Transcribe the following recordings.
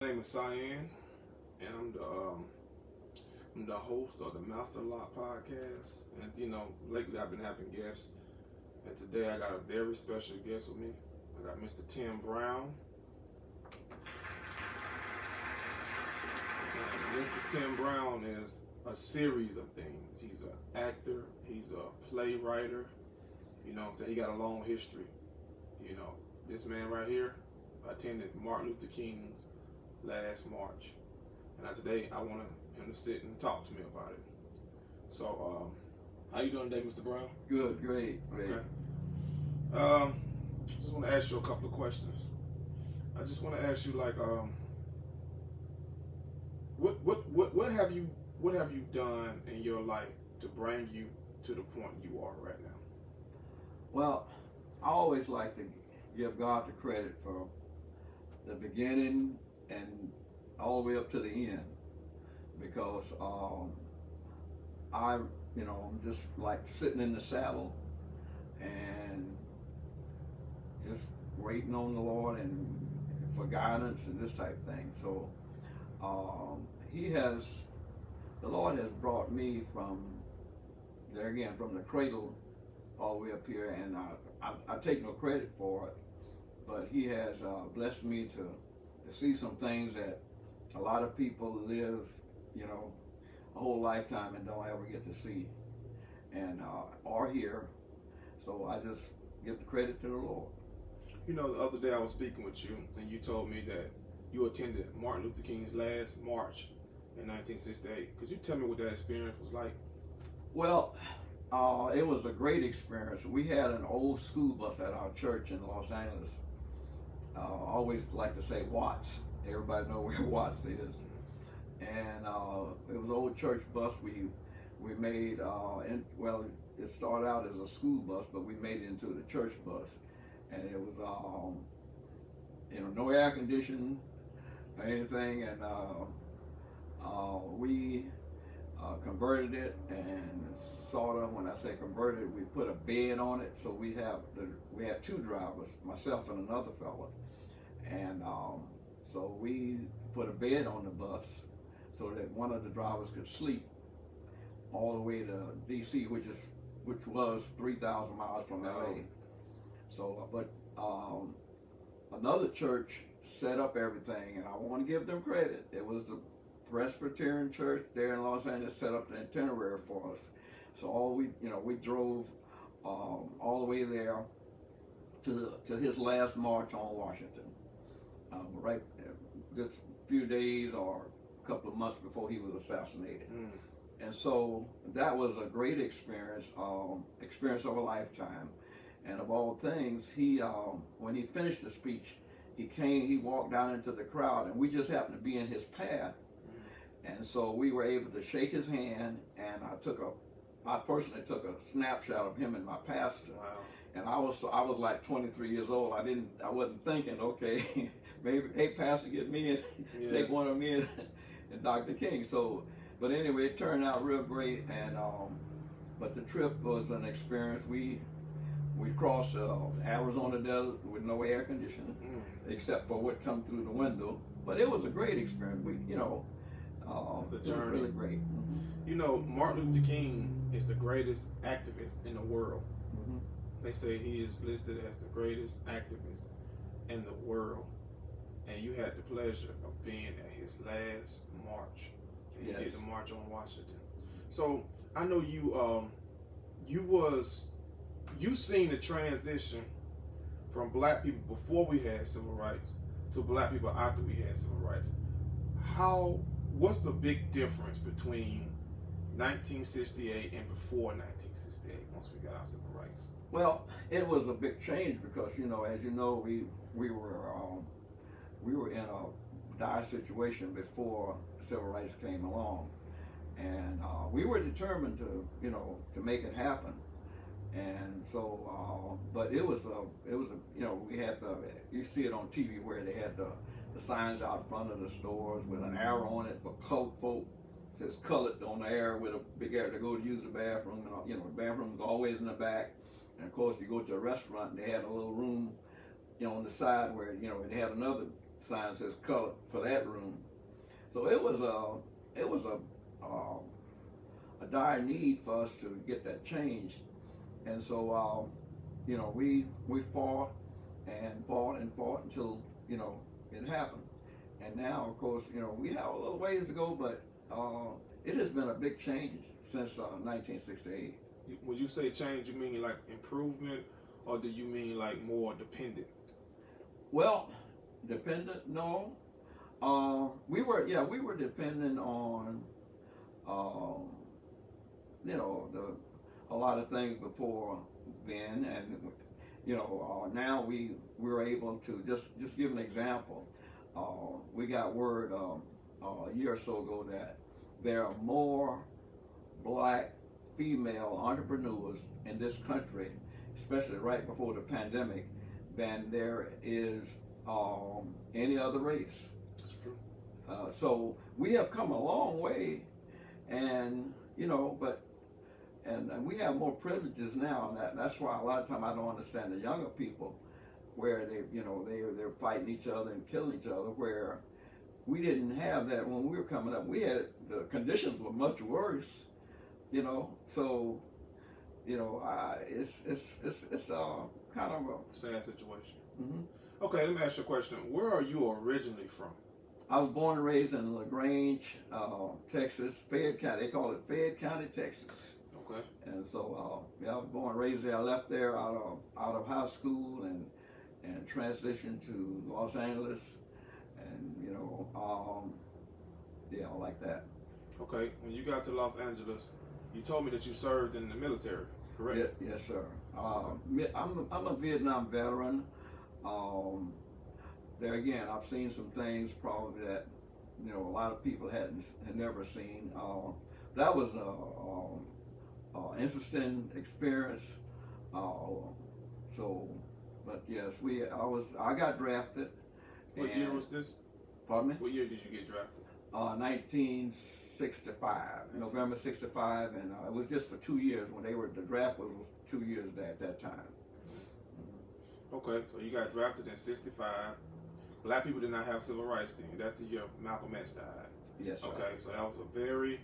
My name is Saen, and I'm the host of the Master Lock podcast. And lately I've been having guests, and today I got a very special guest with me. I got Mr. Tim Brown. And Mr. Tim Brown is a series of things. He's an actor. He's a playwright. He got a long history. This man right here attended Martin Luther King's last march, and today I want him to sit and talk to me about it. So, how you doing today, Mr. Brown? Good, great. Okay. Just want to ask you a couple of questions. I just want to ask you, like, what have you done in your life to bring you to the point you are right now? Well, I always like to give God the credit for the beginning and all the way up to the end, because I'm just like sitting in the saddle and just waiting on the Lord and for guidance and this type of thing. So the Lord has brought me from the cradle all the way up here, and I take no credit for it, but He has blessed me to see some things that a lot of people live, a whole lifetime and don't ever get to see, and are here. So I just give the credit to the Lord. The other day I was speaking with you, and you told me that you attended Martin Luther King's last march in 1968. Could you tell me what that experience was like? Well, it was a great experience. We had an old school bus at our church in Los Angeles. I always like to say Watts. Everybody know where Watts is. And it was an old church bus. We made, it started out as a school bus, but we made it into the church bus. And it was, no air conditioning or anything. And we converted it, and sort of, when I say converted, we put a bed on it. So we had two drivers, myself and another fella, and so we put a bed on the bus so that one of the drivers could sleep all the way to DC, which was 3,000 miles from LA. So, but another church set up everything, and I want to give them credit. It was the Presbyterian Church there in Los Angeles set up the itinerary for us. So we drove all the way there to his last march on Washington, right just a few days or a couple of months before he was assassinated. And so that was a great experience of a lifetime. And of all things, he when he finished the speech, he walked down into the crowd, and we just happened to be in his path. And so we were able to shake his hand, and I personally took a snapshot of him and my pastor. Wow. And I was like 23 years old. I wasn't thinking, okay, maybe, hey, Pastor, get me and take one of me and Dr. King. So, but anyway, it turned out real great. And but the trip was an experience. We crossed Arizona desert with no air conditioning, except for what come through the window. But it was a great experience. It's a journey. It was really great. Martin Luther King is the greatest activist in the world. They say he is listed as the greatest activist in the world. And you had the pleasure of being at his last march. And Yes. He did the march on Washington. So I know you seen the transition from black people before we had civil rights to black people after we had civil rights. What's the big difference between 1968 and before 1968 once we got our civil rights? Well, it was a big change because, as you know, we were in a dire situation before civil rights came along, and we were determined to make it happen. And so, but it was we had you see it on TV where they had the signs out front of the stores with an arrow on it for colored folk. It says colored on the arrow with a big arrow to go to use the bathroom. And the bathroom was always in the back. And of course, you go to a restaurant and they had a little room, on the side where they had another sign says color for that room. So it was a dire need for us to get that changed. And so, you know, we fought and fought and fought until, you know, it happened. And now, of course, you know, we have a little ways to go, but it has been a big change since 1968. When you say change, you mean like improvement, or do you mean like more dependent? Well, dependent, no. We were dependent on, you know, a lot of things before then, and you know, now we were able to just give an example. We got word a year or so ago that there are more black female entrepreneurs in this country, especially right before the pandemic, than there is any other race. That's true. So we have come a long way, and you know, and we have more privileges now, and that's why a lot of times I don't understand the younger people, where they're fighting each other and killing each other, where we didn't have that when we were coming up. We had, the conditions were much worse, you know. So, you know, it's kind of a sad situation. Mm-hmm. Okay, let me ask you a question. Where are you originally from? I was born and raised in LaGrange, Texas, Fayette County. They call it Fayette County, Texas. Okay. And so, yeah, I was born and raised there. I left there out of high school and transitioned to Los Angeles, and you know, yeah, like that. Okay. When you got to Los Angeles, you told me that you served in the military, correct? Yes, sir. I'm a Vietnam veteran. There again, I've seen some things probably that, you know, a lot of people had never seen. That was a interesting experience. So, but yes, I got drafted. What year was this? Pardon me? What year did you get drafted? 1965, November 65, and it was just for 2 years. When the draft was 2 years at that time. Okay, so you got drafted in 65. Black people did not have civil rights then. That's the year Malcolm X died. Yes, sir. Okay, so that was a very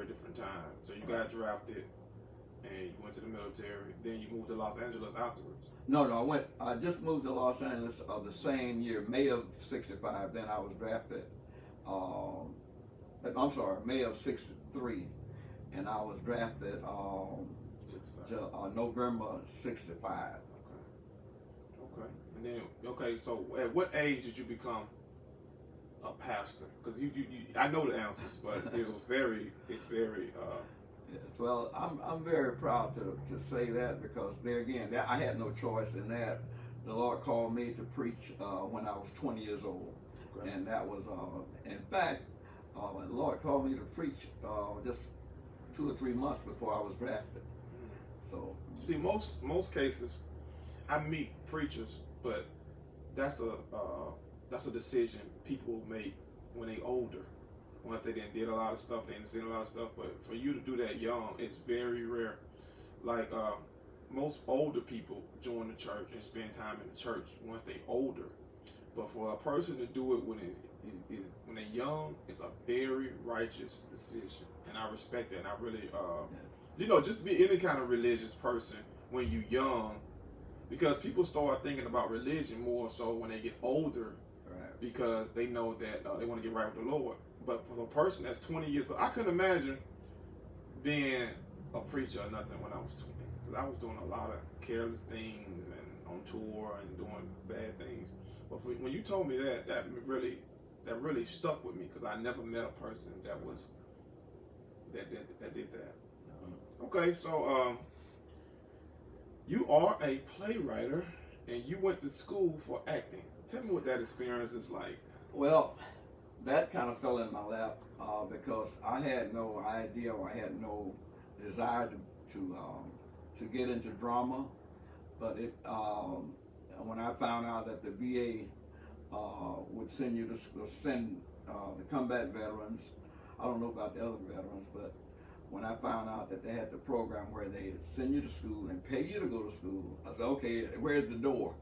different time. So you got drafted, and you went to the military. Then you moved to Los Angeles afterwards. No, I just moved to Los Angeles the same year, May of 65. Then I was drafted. I'm sorry, May of 63, and I was drafted November 65. Okay. And then, so at what age did you become a pastor? Because you I know the answers, but it's very. Yes, well, I'm very proud to say that, because there again, I had no choice in that. The Lord called me to preach when I was 20 years old, okay. And that was, in fact, the Lord called me to preach just 2 or 3 months before I was drafted. So, see, most cases, I meet preachers, but that's a decision people make when they older. Once they did a lot of stuff, they didn't seen a lot of stuff. But for you to do that young, it's very rare. Like most older people join the church and spend time in the church once they older. But for a person to do it when they're young, it's a very righteous decision, and I respect that. And I really, you know, just to be any kind of religious person when you're young, because people start thinking about religion more so when they get older, right? Because they know that they want to get right with the Lord. But for a person that's 20 years old, I couldn't imagine being a preacher or nothing when I was 20. Because I was doing a lot of careless things and on tour and doing bad things. But when you told me that really stuck with me, because I never met a person that did that. Okay, so you are a playwright and you went to school for acting. Tell me what that experience is like. Well, that kind of fell in my lap because I had no idea, or I had no desire to get into drama. But when I found out that the VA would send the combat veterans, I don't know about the other veterans, but when I found out that they had the program where they send you to school and pay you to go to school, I said, okay, where's the door?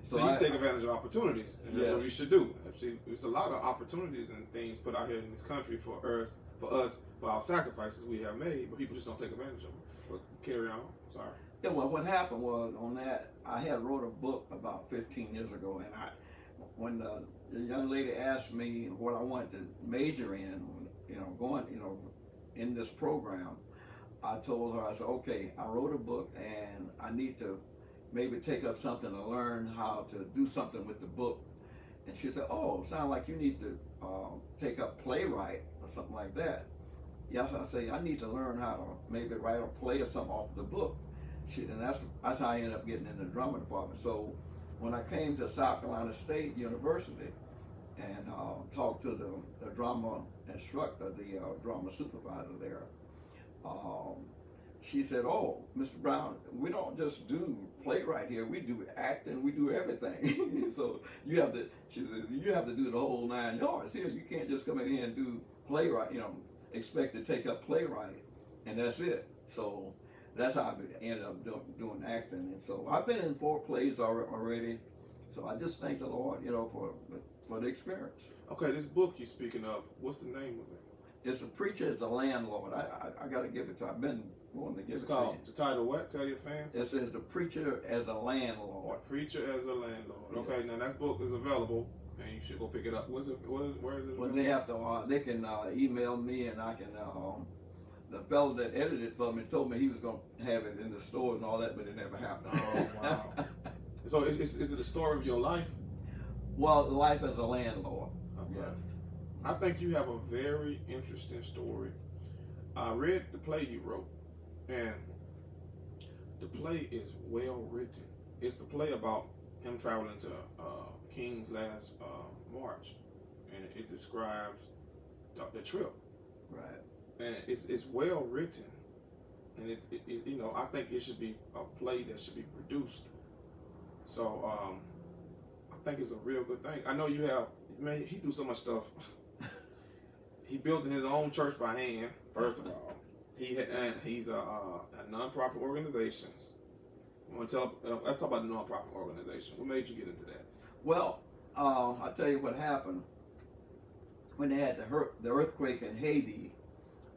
So you take advantage of opportunities, and that's what we should do. See, there's a lot of opportunities and things put out here in this country for us, for our sacrifices we have made, but people just don't take advantage of them. But carry on. Sorry. Yeah, well, what happened was on that, I had wrote a book about 15 years ago, and when the young lady asked me what I wanted to major in, in this program, I told her, I said, okay, I wrote a book, and I need to maybe take up something to learn how to do something with the book. And she said, oh, sounds like you need to take up playwright or something like that. Yes, I say, I need to learn how to maybe write a play or something off the book. And that's how I ended up getting in the drama department. So when I came to South Carolina State University and talked to the drama instructor, the drama supervisor there, she said, oh, Mr. Brown, we don't just do playwright here, we do acting, we do everything. So she said, you have to do the whole 9 yards here. You can't just come in here and do playwright, expect to take up playwright, and that's it. So that's how I ended up doing acting. And so I've been in 4 plays already. So I just thank the Lord, for the experience. Okay, this book you're speaking of, what's the name of it? It's The Preacher as a Landlord. I got to give it to you. I've been wanting to give it's it to you. It's called, the title what? Tell your fans. It says The Preacher as a Landlord. The Preacher as a Landlord. Yes. Okay, now that book is available, and you should go pick it up. Where is it? Well, they have to. They can email me, and I can. The fellow that edited it for me told me he was going to have it in the stores and all that, but it never happened. Oh wow! So is it the story of your life? Well, life as a landlord. Okay. Yes. I think you have a very interesting story. I read the play you wrote, and the play is well written. It's the play about him traveling to King's last March, and it describes the trip. Right. And it's well written, and it I think it should be a play that should be produced. So I think it's a real good thing. I know you have, man. He do so much stuff. He built his own church by hand. First of all, he's a nonprofit organizations. Let's talk about the nonprofit organization. What made you get into that? Well, I'll tell you what happened when they had the earthquake in Haiti.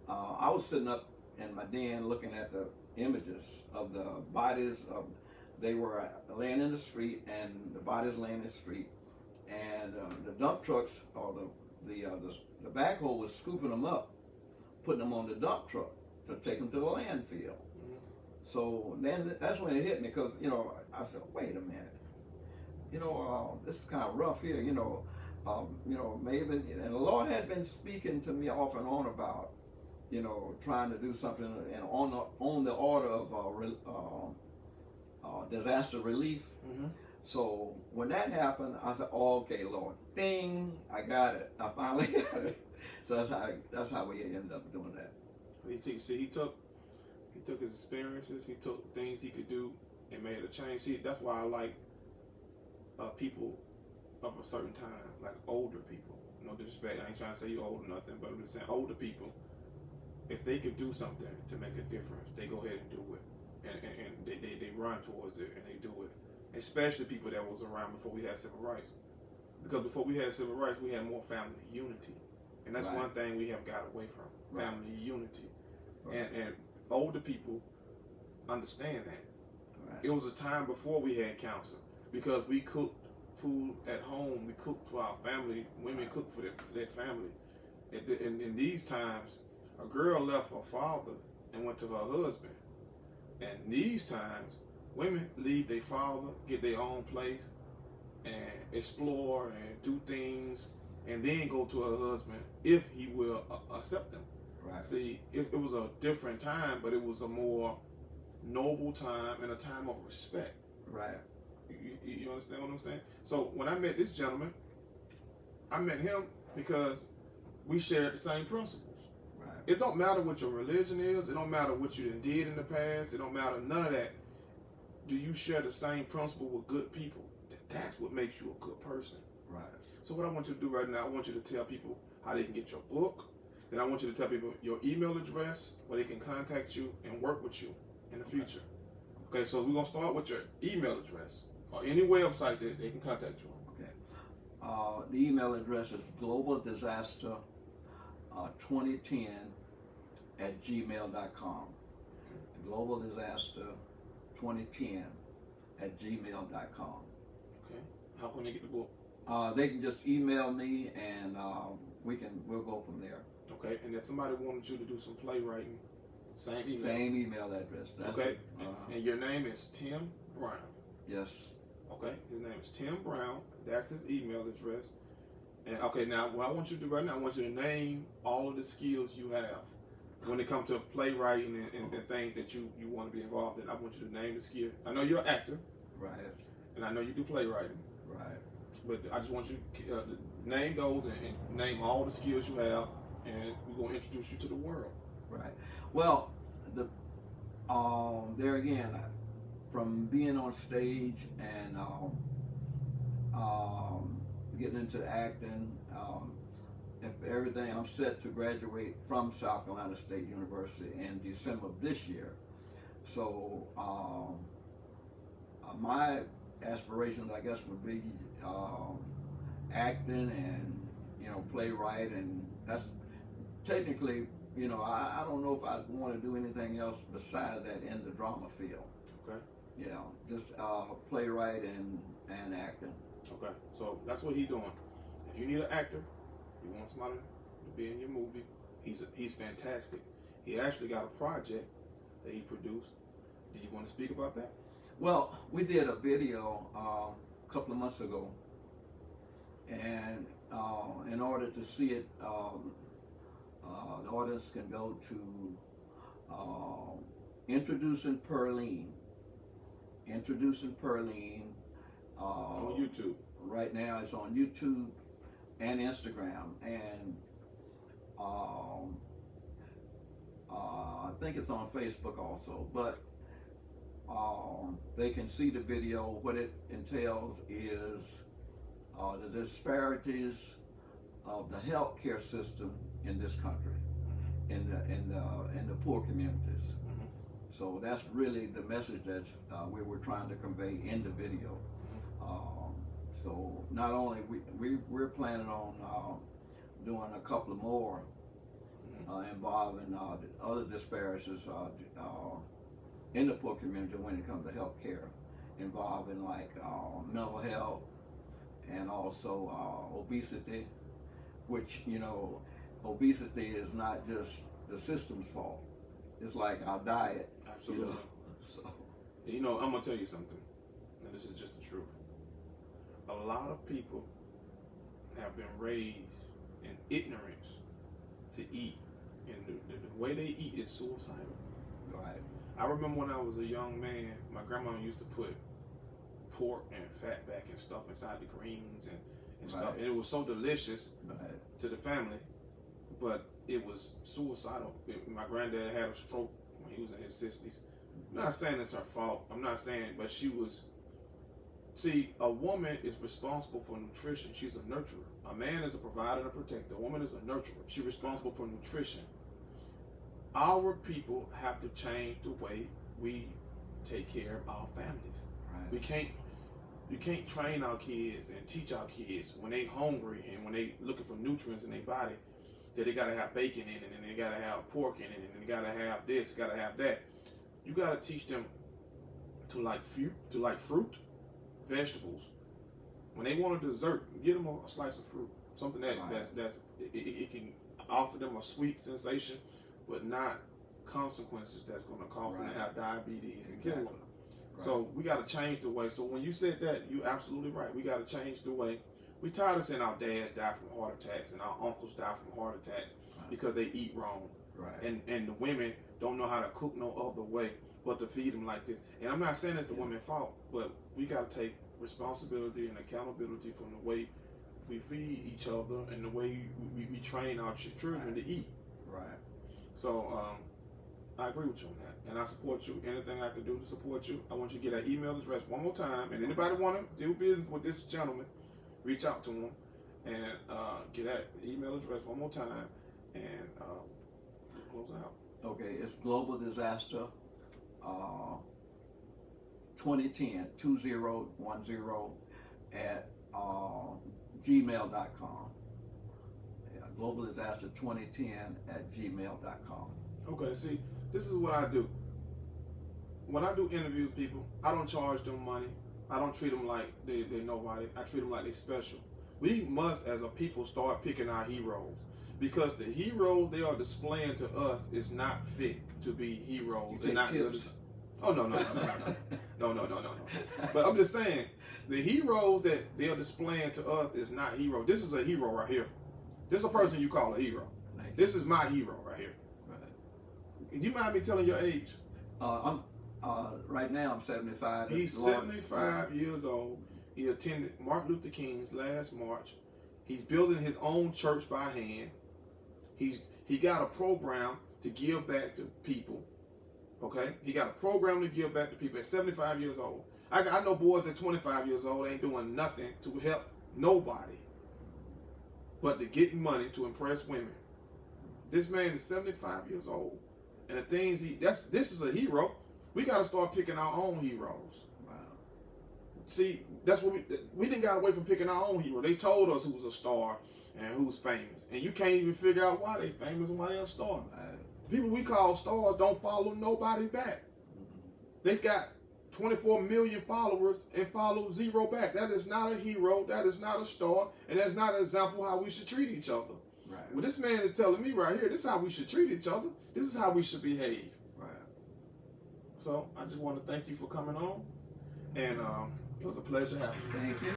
I was sitting up in my den looking at the images of the bodies of. They were laying in the street, and the bodies laying in the street, and the dump trucks or the backhoe was scooping them up, putting them on the dump truck to take them to the landfill. Mm-hmm. So then that's when it hit me, because I said, wait a minute, this is kind of rough here, maybe, and the Lord had been speaking to me off and on about, trying to do something and on the order of disaster relief. Mm-hmm. So when that happened, I said, oh, okay, Lord, ding, I got it. I finally got it. So that's how we ended up doing that. He took his experiences, he took things he could do and made a change. See, that's why I like people of a certain time, like older people. No disrespect, I ain't trying to say you're old or nothing, but I'm just saying older people, if they could do something to make a difference, they go ahead and do it. And they run towards it, and they do it. Especially people that was around before we had civil rights. Because before we had civil rights, we had more family unity. And that's one thing we have got away from, family unity. Right. And older people understand that. Right. It was a time before we had counsel, because we cooked food at home. We cooked for our family. Women cooked for their family. In these times, a girl left her father and went to her husband. And these times, women leave their father, get their own place, and explore and do things, and then go to her husband if he will accept them. Right. See, it was a different time, but it was a more noble time and a time of respect. Right. You understand what I'm saying? So when I met this gentleman, I met him because we shared the same principles. It don't matter what your religion is. It don't matter what you did in the past. It don't matter none of that. Do you share the same principle with good people? That's what makes you a good person. Right. So what I want you to do right now, I want you to tell people how they can get your book. Then I want you to tell people your email address where they can contact you and work with you in the future. Okay, so we're going to start with your email address. or any website that they can contact you on. Okay. The email address is globaldisaster2010@gmail.com. globaldisaster2010@gmail.com. Okay. How can they get the book? They can just email me, and we'll go from there. Okay. And if somebody wanted you to do some playwriting, same email. Same email address. That's okay. It. And your name is Tim Brown. Yes. Okay. His name is Tim Brown. That's his email address. And okay, now what I want you to do right now, I want you to name all of the skills you have when it comes to playwriting and things that you want to be involved in. I want you to name the skill. I know you're an actor. Right. And I know you do playwriting. Right. But I just want you to name those and name all the skills you have, and we're going to introduce you to the world. Right. Well, there again, from being on stage and getting into acting, if everything, I'm set to graduate from South Carolina State University in December of this year. So my aspirations, I guess, would be acting and playwright, and that's technically, I don't know if I want to do anything else besides that in the drama field. Okay. Just playwright and acting. Okay, so that's what he's doing. If you need an actor, you want somebody to be in your movie, he's fantastic. He actually got a project that he produced. Do you want to speak about that? Well, we did a video a couple of months ago, and in order to see it, the audience can go to Introducing Pearline. On YouTube. Right now it's on YouTube and Instagram, and I think it's on Facebook also, but they can see the video. What it entails is the disparities of the healthcare system in this country, in the poor communities. Mm-hmm. So that's really the message that we were trying to convey in the video. So not only we're planning on doing a couple of more involving the other disparities in the poor community when it comes to health care, involving like mental health and also obesity, which obesity is not just the system's fault. It's like our diet. Absolutely. So I'm gonna tell you something, and this is just the truth. A lot of people have been raised in ignorance to eat, and the way they eat is suicidal. right. I remember when I was a young man, my grandma used to put pork and fat back and stuff inside the greens and stuff, and it was so delicious to the family, but it was suicidal. My granddad had a stroke when he was in his 60s. I'm not saying it's her fault. I'm not saying, but she was. See, a woman is responsible for nutrition. She's a nurturer. A man is a provider and a protector. A woman is a nurturer. She's responsible for nutrition. Our people have to change the way we take care of our families. Right. You can't train our kids and teach our kids when they hungry and when they looking for nutrients in their body that they gotta have bacon in it and they gotta have pork in it and they gotta have this, gotta have that. You gotta teach them to like fruit, vegetables. When they want a dessert, give them a slice of fruit, something that it can offer them a sweet sensation, but not consequences that's going to cause them to have diabetes and kill them. Right. So we got to change the way. So when you said that, you're absolutely right. We got to change the way. We tired of seeing our dads die from heart attacks and our uncles die from heart attacks because they eat wrong. Right. And the women don't know how to cook no other way but to feed them like this. And I'm not saying it's the women's fault, but we got to take responsibility and accountability from the way we feed each other and the way we train our children to eat. Right. So I agree with you on that, and I support you. Anything I can do to support you, I want you to get that email address one more time. And anybody want to do business with this gentleman, reach out to him and get that email address one more time and close out. Okay, it's Global Disaster 2010 2010 at gmail.com. Yeah, Global Disaster 2010 at gmail.com. Okay, see, this is what I do. When I do interviews with people, I don't charge them money. I don't treat them like they nobody. I treat them like they special. We must, as a people, start picking our heroes, because the heroes they are displaying to us is not fit to be heroes. They're not good. Oh no. But I'm just saying, the heroes that they are displaying to us is not hero. This is a hero right here. This is a person you call a hero. This is my hero right here. Right. Do you mind me telling your age? Right now I'm 75. He's 75 years old. He attended Martin Luther King's last march. He's building his own church by hand. He got a program to give back to people. Okay? He got a program to give back to people at 75 years old. I know boys at 25 years old ain't doing nothing to help nobody but to get money to impress women. This man is 75 years old. And the things this is a hero. We got to start picking our own heroes. Wow. See, that's what we didn't got away from picking our own hero. They told us who's a star and who's famous. And you can't even figure out why they famous and why they're a star. Right. People we call stars don't follow nobody back. They got 24 million followers and follow 0 back. That is not a hero. That is not a star. And that's not an example of how we should treat each other. Right. Well, this man is telling me right here, this is how we should treat each other. This is how we should behave. Right. So I just want to thank you for coming on. And it was a pleasure having you. Thank you.